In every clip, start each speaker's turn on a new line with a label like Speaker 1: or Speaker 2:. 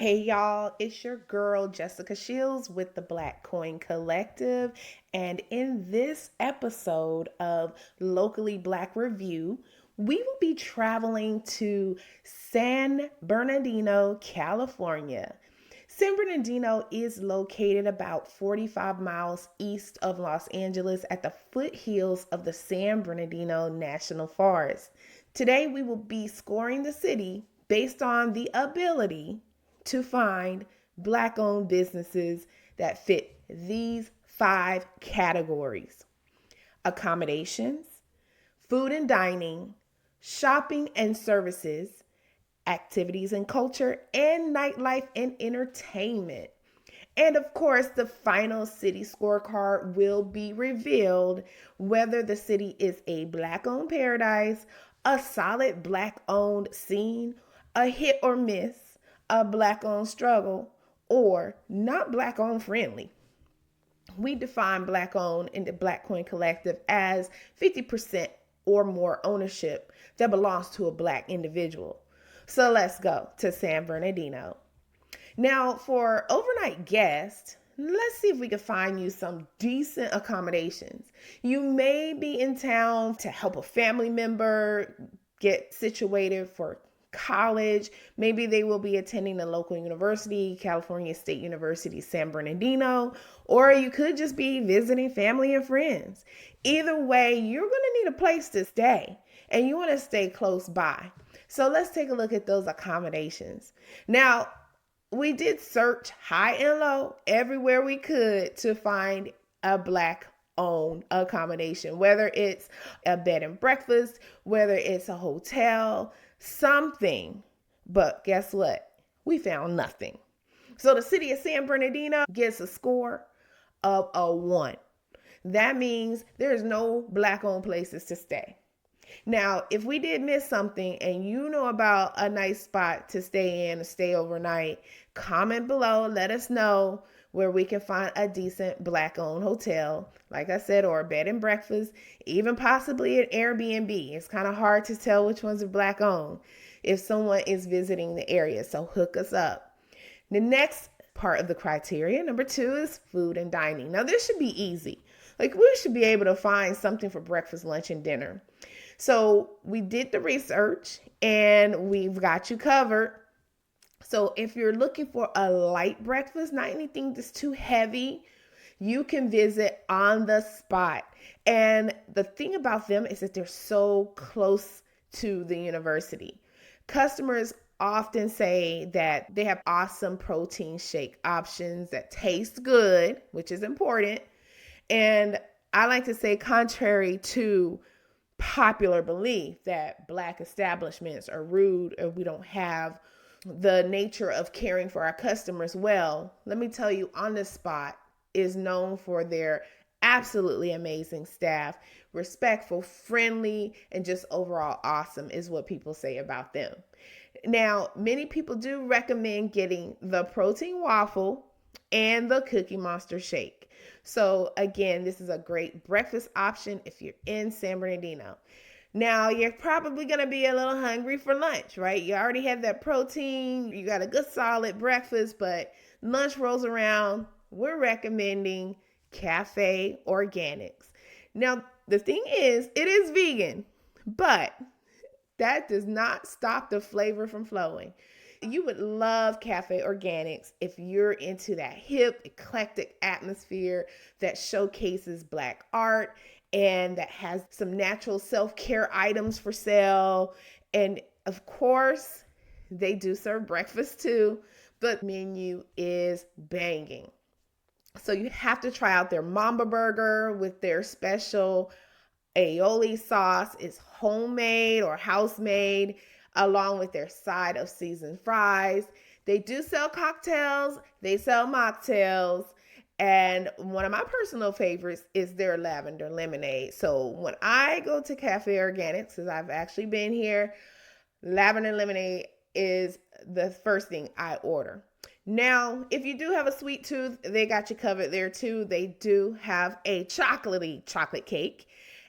Speaker 1: Hey y'all, it's your girl Jessica Shields with the Black Coin Collective. And in this episode of Locally Black Review, we will be traveling to San Bernardino, California. San Bernardino is located about 45 miles east of Los Angeles at the foothills of the San Bernardino National Forest. Today, we will be scoring the city based on the ability to find Black-owned businesses that fit these 5 categories: accommodations, food and dining, shopping and services, activities and culture, and nightlife and entertainment. And of course, the final city scorecard will be revealed whether the city is a Black-owned paradise, a solid Black-owned scene, a hit or miss, a Black-owned struggle, or not Black-owned friendly. We define Black-owned in the Black Coin Collective as 50% or more ownership that belongs to a Black individual. So let's go to San Bernardino. Now, for overnight guests, let's see if we can find you some decent accommodations. You may be in town to help a family member get situated for college. Maybe they will be attending the local university, California State University, San Bernardino, or you could just be visiting family and friends. Either way, you're going to need a place to stay, and you want to stay close by. So let's take a look at those accommodations. Now, we did search high and low everywhere we could to find a Black-owned accommodation, whether it's a bed and breakfast, whether it's a hotel, something. But guess what? We found nothing. So the city of San Bernardino gets a score of a 1. That means there's no Black-owned places to stay. Now, if we did miss something and you know about a nice spot to stay in or stay overnight, comment below, let us know where we can find a decent Black-owned hotel, like I said, or a bed and breakfast, even possibly an Airbnb. It's kind of hard to tell which ones are Black-owned if someone is visiting the area, so hook us up. The next part of the criteria, number 2, is food and dining. Now, this should be easy. Like, we should be able to find something for breakfast, lunch, and dinner. So we did the research and we've got you covered. So if you're looking for a light breakfast, not anything that's too heavy, you can visit On the Spot. And the thing about them is that they're so close to the university. Customers often say that they have awesome protein shake options that taste good, which is important. And I like to say, contrary to popular belief that Black establishments are rude or we don't have the nature of caring for our customers well, let me tell you, On the Spot is known for their absolutely amazing staff. Respectful, friendly, and just overall awesome is what people say about them. Now, many people do recommend getting the protein waffle and the Cookie Monster shake. So again, this is a great breakfast option if you're in San Bernardino. Now, you're probably going to be a little hungry for lunch, right? You already had that protein, you got a good solid breakfast, but lunch rolls around. We're recommending Cafe Organics. Now, the thing is, it is vegan, but that does not stop the flavor from flowing. You would love Cafe Organics if you're into that hip, eclectic atmosphere that showcases Black art and that has some natural self-care items for sale. And of course, they do serve breakfast too. The menu is banging. So you have to try out their Mamba Burger with their special aioli sauce. It's homemade or house made, along with their side of seasoned fries. They do sell cocktails, they sell mocktails, and one of my personal favorites is their lavender lemonade. So when I go to Cafe Organics, because I've actually been here, lavender lemonade is the first thing I order. Now, if you do have a sweet tooth, they got you covered there too. They do have a chocolatey chocolate cake,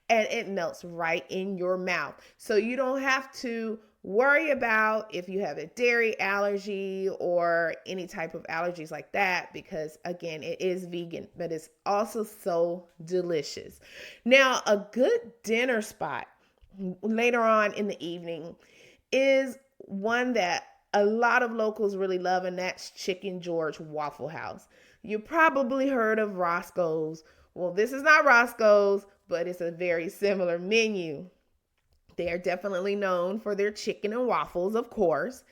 Speaker 1: and it melts right in your mouth. So you don't have to worry about if you have a dairy allergy or any type of allergies like that, because again, it is vegan, but it's also so delicious. Now, a good dinner spot later on in the evening is one that a lot of locals really love, and that's Chicken George Waffle House. You probably heard of Roscoe's. Well, this is not Roscoe's, but it's a very similar menu. They are definitely known for their chicken and waffles, of course.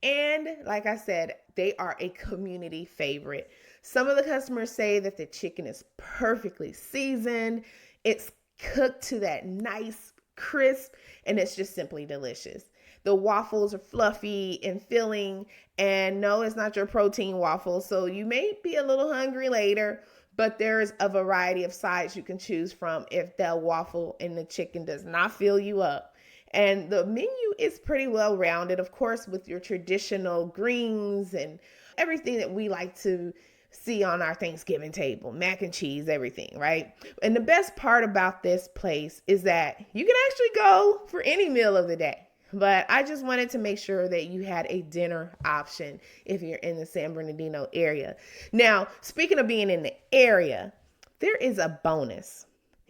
Speaker 1: And like I said, they are a community favorite. Some of the customers say that the chicken is perfectly seasoned. It's cooked to that nice crisp, and it's just simply delicious. The waffles are fluffy and filling, and no, it's not your protein waffle, so you may be a little hungry later, but there's a variety of sides you can choose from if that waffle and the chicken does not fill you up. And the menu is pretty well rounded, of course, with your traditional greens and everything that we like to see on our Thanksgiving table, mac and cheese, everything, right? And the best part about this place is that you can actually go for any meal of the day. But I just wanted to make sure that you had a dinner option if you're in the San Bernardino area. Now, speaking of being in the area, there is a bonus.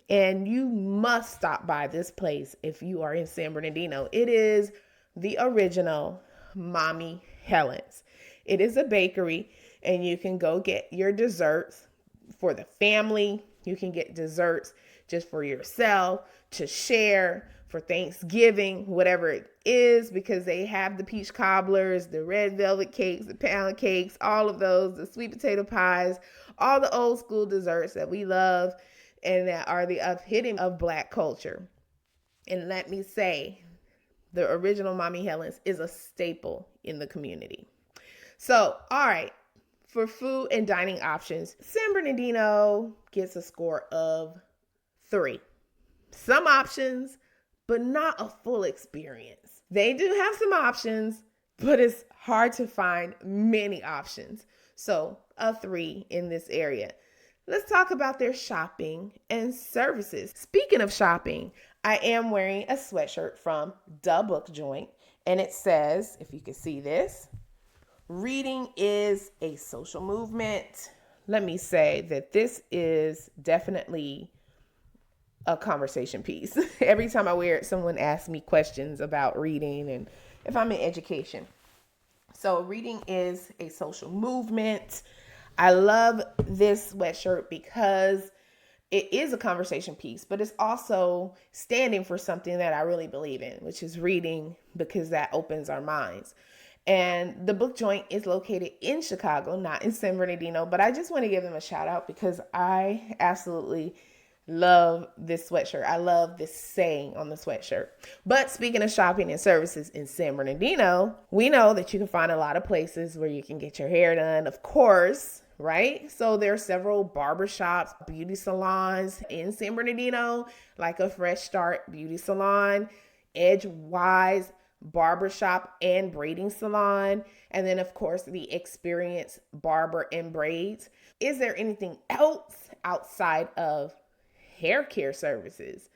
Speaker 1: And you must stop by this place if you are in San Bernardino. It is the original Mommy Helen's. It is a bakery, and you can go get your desserts for the family. You can get desserts just for yourself to share for Thanksgiving, whatever it is, because they have the peach cobblers, the red velvet cakes, the pound cakes, all of those, the sweet potato pies, all the old school desserts that we love and that are the epitome of Black culture. And let me say, the original Mommy Helen's is a staple in the community. So, all right, for food and dining options, San Bernardino gets a score of 3. Some options, but not a full experience. They do have some options, but it's hard to find many options. So, a 3 in this area. Let's talk about their shopping and services. Speaking of shopping, I am wearing a sweatshirt from The Book Joint, and it says, if you can see this, reading is a social movement. Let me say that this is definitely a conversation piece. Every time I wear it, someone asks me questions about reading and if I'm in education. So reading is a social movement. I love this sweatshirt because it is a conversation piece, but it's also standing for something that I really believe in, which is reading, because that opens our minds. And the Book Joint is located in Chicago, not in San Bernardino, but I just want to give them a shout out because I absolutely love this sweatshirt. I love this saying on the sweatshirt. But speaking of shopping and services in San Bernardino, we know that you can find a lot of places where you can get your hair done, of course, right? So there are several barbershops, beauty salons in San Bernardino, like a Fresh Start Beauty Salon, Edgewise Barbershop and Braiding Salon, and then of course the Experience Barber and Braids. Is there anything else outside of hair care services?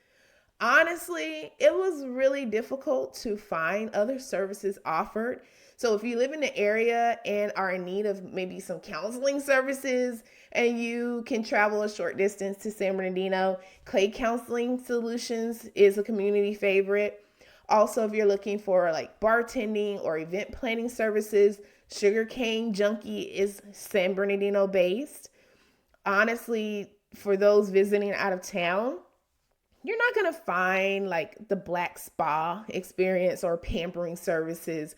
Speaker 1: Honestly, it was really difficult to find other services offered. So if you live in the area and are in need of maybe some counseling services and you can travel a short distance to San Bernardino, Clay Counseling Solutions is a community favorite. Also, if you're looking for like bartending or event planning services, Sugarcane Junkie is San Bernardino based. Honestly, for those visiting out of town, you're not going to find like the Black Spa experience or pampering services.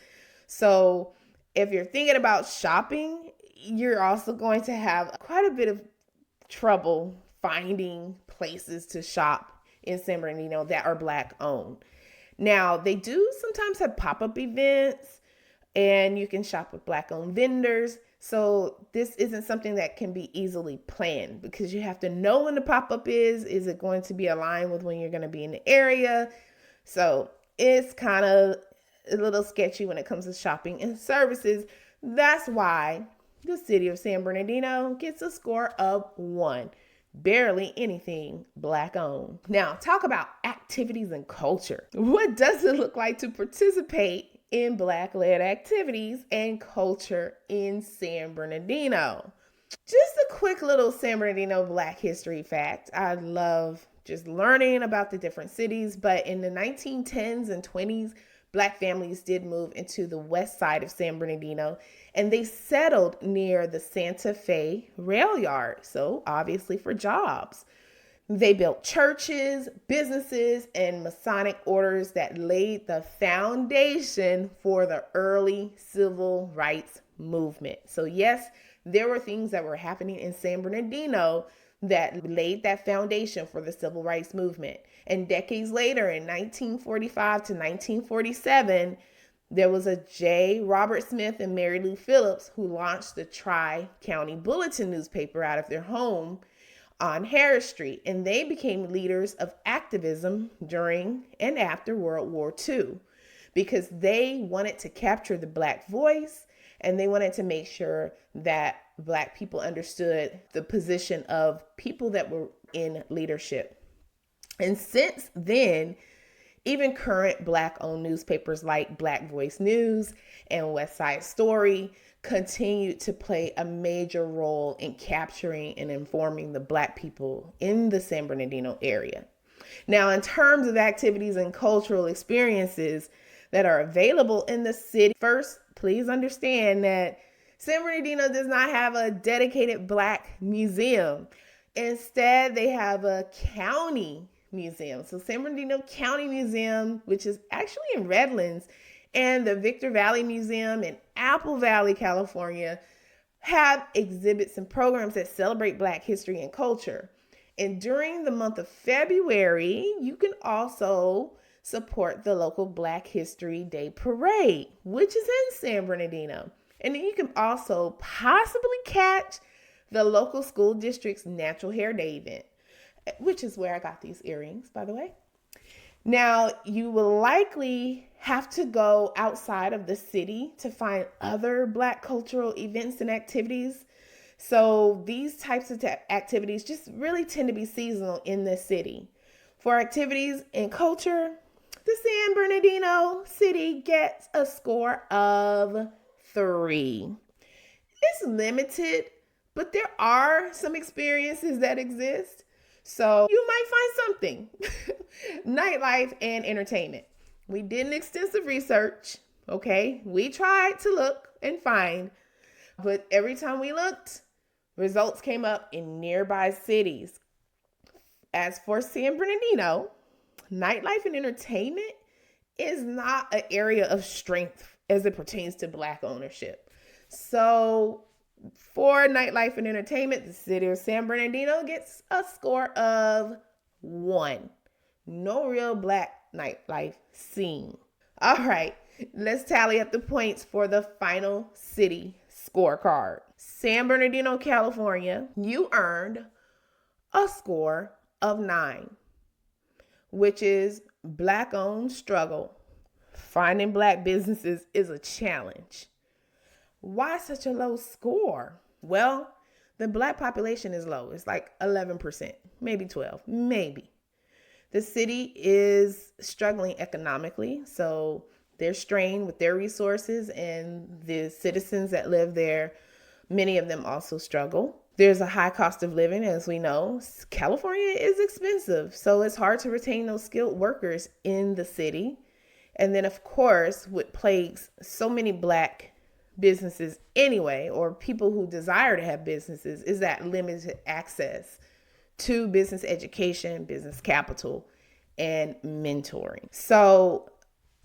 Speaker 1: So if you're thinking about shopping, you're also going to have quite a bit of trouble finding places to shop in San Bernardino that are Black owned. Now, they do sometimes have pop-up events and you can shop with Black owned vendors. So this isn't something that can be easily planned because you have to know when the pop-up is. Is it going to be aligned with when you're going to be in the area? So it's kind of a little sketchy when it comes to shopping and services. That's why the city of San Bernardino gets a score of 1. barely anything Black owned. Now, talk about activities and culture. What does it look like to participate in Black-led activities and culture in San Bernardino? Just a quick little San Bernardino Black history fact. I love just learning about the different cities, but in the 1910s and 20s, Black families did move into the west side of San Bernardino, and they settled near the Santa Fe rail yard, so obviously for jobs. They built churches, businesses, and Masonic orders that laid the foundation for the early civil rights movement. So yes, there were things that were happening in San Bernardino that laid that foundation for the civil rights movement. And decades later, in 1945 to 1947, there was a J. Robert Smith and Mary Lou Phillips who launched the Tri-County Bulletin newspaper out of their home on Harris Street, and they became leaders of activism during and after World War II because they wanted to capture the Black voice, and they wanted to make sure that Black people understood the position of people that were in leadership. And since then, even current Black-owned newspapers like Black Voice News and West Side Story continued to play a major role in capturing and informing the Black people in the San Bernardino area. Now, in terms of activities and cultural experiences that are available in the city, first, please understand that San Bernardino does not have a dedicated Black museum. Instead, they have a county museum. So San Bernardino County Museum, which is actually in Redlands, and the Victor Valley Museum in Apple Valley, California, have exhibits and programs that celebrate Black history and culture. And during the month of February, you can also support the local Black History Day Parade, which is in San Bernardino. And then you can also possibly catch the local school district's Natural Hair Day event, which is where I got these earrings, by the way. Now, you will likely have to go outside of the city to find other Black cultural events and activities. So these types of activities just really tend to be seasonal in the city. For activities and culture, the San Bernardino city gets a score of 3. It's limited, but there are some experiences that exist. So you might find something. Nightlife and entertainment. We did an extensive research, okay? We tried to look and find, but every time we looked, results came up in nearby cities. As for San Bernardino, nightlife and entertainment is not an area of strength as it pertains to Black ownership. So for nightlife and entertainment, the city of San Bernardino gets a score of 1. No real Black nightlife scene. All right, let's tally up the points for the final city scorecard. San Bernardino, California, you earned a score of 9, which is Black-owned struggle. Finding Black businesses is a challenge. Why such a low score? Well, the Black population is low. It's like 11%, maybe 12, maybe. The city is struggling economically, so they're strained with their resources, and the citizens that live there, many of them also struggle. There's a high cost of living, as we know. California is expensive, so it's hard to retain those skilled workers in the city. And then, of course, what plagues so many Black businesses anyway, or people who desire to have businesses, is that limited access to business education, business capital, and mentoring. So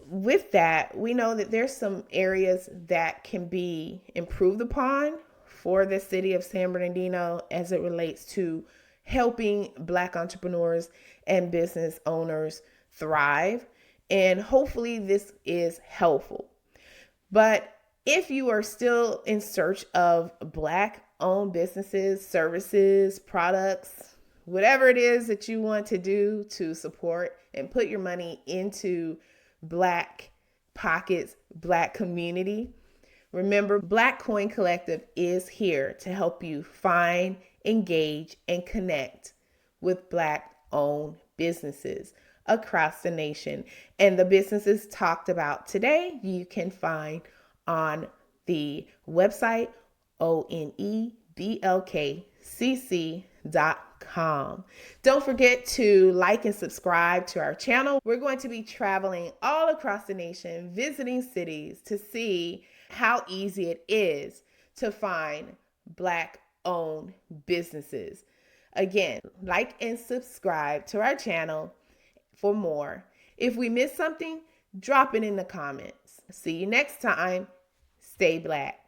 Speaker 1: with that, we know that there's some areas that can be improved upon for the city of San Bernardino as it relates to helping Black entrepreneurs and business owners thrive. And hopefully this is helpful. But if you are still in search of Black-owned businesses, services, products, whatever it is that you want to do to support and put your money into Black pockets, Black community, remember, Black Coin Collective is here to help you find engage, and connect with Black-owned businesses across the nation. And the businesses talked about today, you can find on the website oneblkcc.com. Don't forget to like and subscribe to our channel. We're going to be traveling all across the nation, visiting cities to see how easy it is to find Black-owned businesses. Again, like and subscribe to our channel for more. If we missed something, drop it in the comments. See you next time. Stay Black.